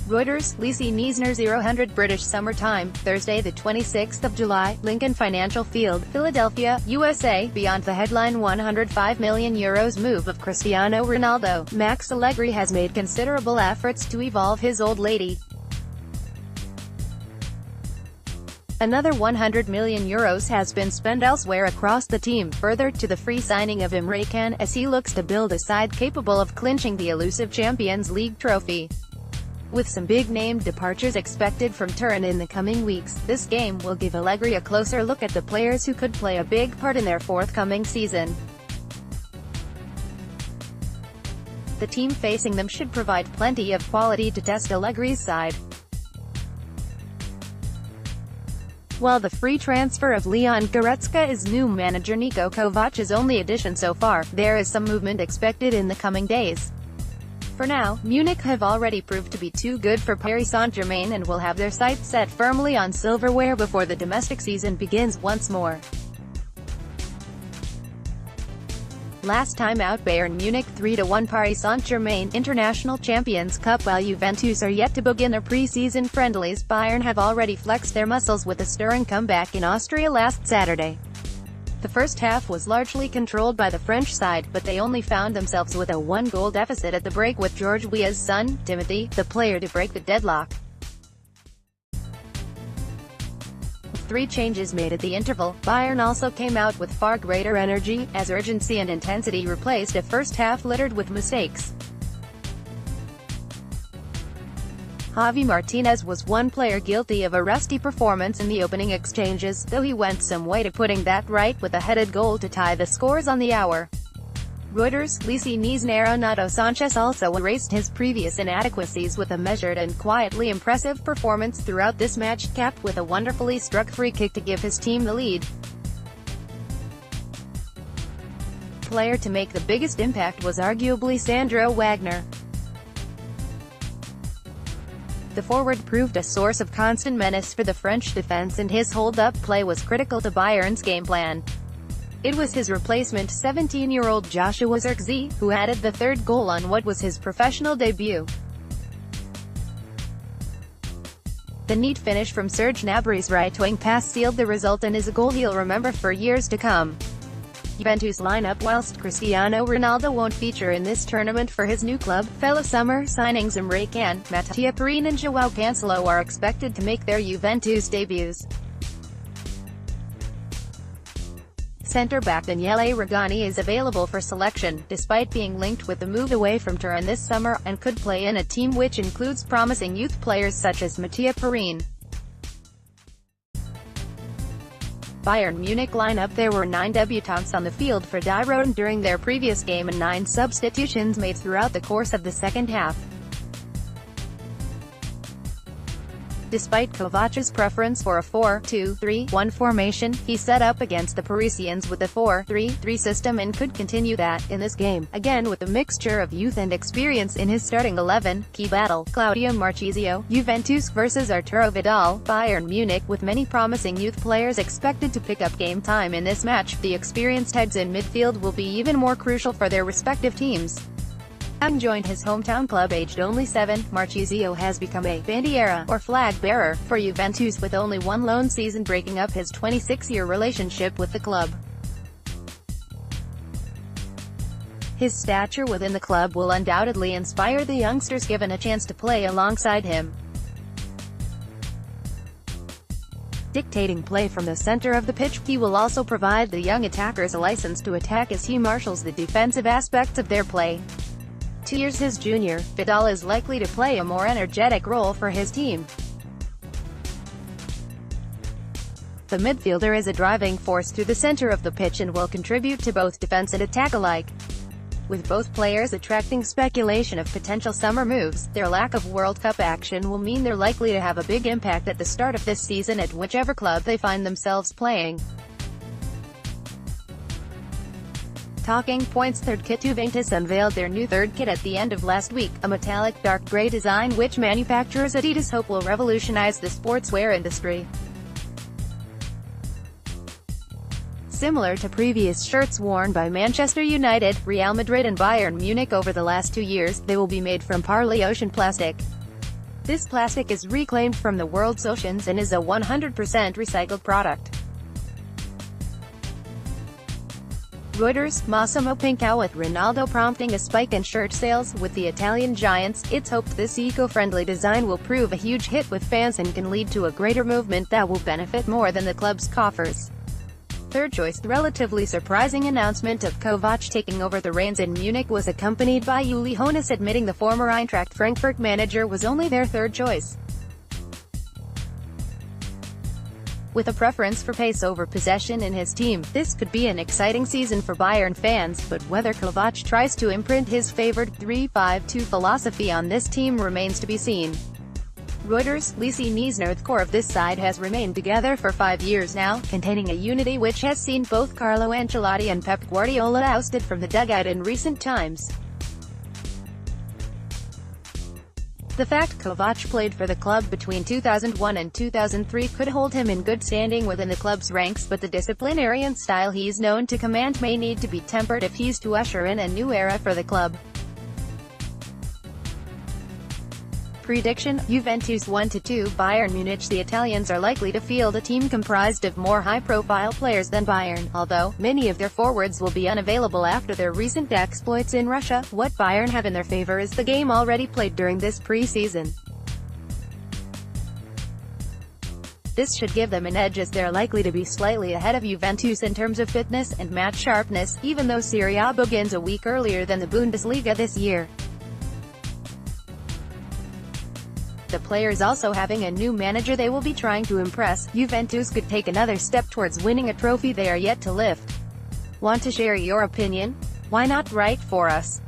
Reuters, Lisi Niesner00 British Summer Time, Thursday the 26th of July, Lincoln Financial Field, Philadelphia, USA. Beyond the headline €105 million move of Cristiano Ronaldo, Max Allegri has made considerable efforts to evolve his old lady. Another €100 million has been spent elsewhere across the team, further to the free signing of Emre Can, as he looks to build a side capable of clinching the elusive Champions League trophy. With some big-name departures expected from Turin in the coming weeks, this game will give Allegri a closer look at the players who could play a big part in their forthcoming season. The team facing them should provide plenty of quality to test Allegri's side. While the free transfer of Leon Goretzka is new manager Niko Kovac's only addition so far, there is some movement expected in the coming days. For now, Munich have already proved to be too good for Paris Saint-Germain and will have their sights set firmly on silverware before the domestic season begins once more. Last time out, Bayern Munich 3-1 Paris Saint-Germain, International Champions Cup. While Juventus are yet to begin their pre-season friendlies, Bayern have already flexed their muscles with a stirring comeback in Austria last Saturday. The first half was largely controlled by the French side, but they only found themselves with a one-goal deficit at the break, with George Weah's son, Timothy, the player to break the deadlock. With 3 changes made at the interval, Bayern also came out with far greater energy, as urgency and intensity replaced a first half littered with mistakes. Javi Martinez was one player guilty of a rusty performance in the opening exchanges, though he went some way to putting that right with a headed goal to tie the scores on the hour. Reuters, Lisi Niesner00 Sanchez also erased his previous inadequacies with a measured and quietly impressive performance throughout this match, capped with a wonderfully struck free kick to give his team the lead. Player to make the biggest impact was arguably Sandro Wagner. The forward proved a source of constant menace for the French defense, and his hold-up play was critical to Bayern's game plan. It was his replacement, 17-year-old Joshua Zirkzee, who added the third goal on what was his professional debut. The neat finish from Serge Gnabry's right-wing pass sealed the result and is a goal he'll remember for years to come. Juventus lineup. Whilst Cristiano Ronaldo won't feature in this tournament for his new club, fellow summer signings Emre Can, Mattia Perin and João Cancelo are expected to make their Juventus debuts. Centre-back Daniele Rugani is available for selection, despite being linked with the move away from Turin this summer, and could play in a team which includes promising youth players such as Mattia Perin. Bayern Munich lineup. There were 9 debutants on the field for Die Roten during their previous game and 9 substitutions made throughout the course of the second half. Despite Kovac's preference for a 4-2-3-1 formation, he set up against the Parisians with a 4-3-3 system and could continue that in this game, again with a mixture of youth and experience in his starting 11. Key battle, Claudio Marchisio, Juventus vs Arturo Vidal, Bayern Munich. With many promising youth players expected to pick up game time in this match, the experienced heads in midfield will be even more crucial for their respective teams. Having joined his hometown club aged only 7, Marchisio has become a bandiera, or flag bearer, for Juventus, with only one loan season breaking up his 26-year relationship with the club. His stature within the club will undoubtedly inspire the youngsters given a chance to play alongside him. Dictating play from the center of the pitch, he will also provide the young attackers a license to attack as he marshals the defensive aspects of their play. 2 years his junior, Vidal is likely to play a more energetic role for his team. The midfielder is a driving force through the center of the pitch and will contribute to both defense and attack alike. With both players attracting speculation of potential summer moves, their lack of World Cup action will mean they're likely to have a big impact at the start of this season at whichever club they find themselves playing. Talking points. Third kit. Juventus unveiled their new third kit at the end of last week, a metallic dark gray design which manufacturers Adidas hope will revolutionize the sportswear industry. Similar to previous shirts worn by Manchester United, Real Madrid and Bayern Munich over the last 2 years, they will be made from Parley Ocean plastic. This plastic is reclaimed from the world's oceans and is a 100% recycled product. Reuters, Massimo Pinkow with Ronaldo prompting a spike in shirt sales. With the Italian giants, it's hoped this eco-friendly design will prove a huge hit with fans and can lead to a greater movement that will benefit more than the club's coffers. Third choice. The relatively surprising announcement of Kovac taking over the reins in Munich was accompanied by Uli Hoeneß admitting the former Eintracht Frankfurt manager was only their third choice. With a preference for pace over possession in his team, this could be an exciting season for Bayern fans, but whether Kovac tries to imprint his favored 3-5-2 philosophy on this team remains to be seen. Reuters, Lisi Niesner00, the core of this side has remained together for 5 years now, containing a unity which has seen both Carlo Ancelotti and Pep Guardiola ousted from the dugout in recent times. The fact Kovac played for the club between 2001 and 2003 could hold him in good standing within the club's ranks, but the disciplinarian style he's known to command may need to be tempered if he's to usher in a new era for the club. Prediction: Juventus 1-2 Bayern Munich. The Italians are likely to field a team comprised of more high-profile players than Bayern, although many of their forwards will be unavailable after their recent exploits in Russia. What Bayern have in their favor is the game already played during this pre-season. This should give them an edge as they're likely to be slightly ahead of Juventus in terms of fitness and match sharpness, even though Serie A begins a week earlier than the Bundesliga this year. The players also having a new manager they will be trying to impress. Juventus could take another step towards winning a trophy they are yet to lift. Want to share your opinion? Why not write for us?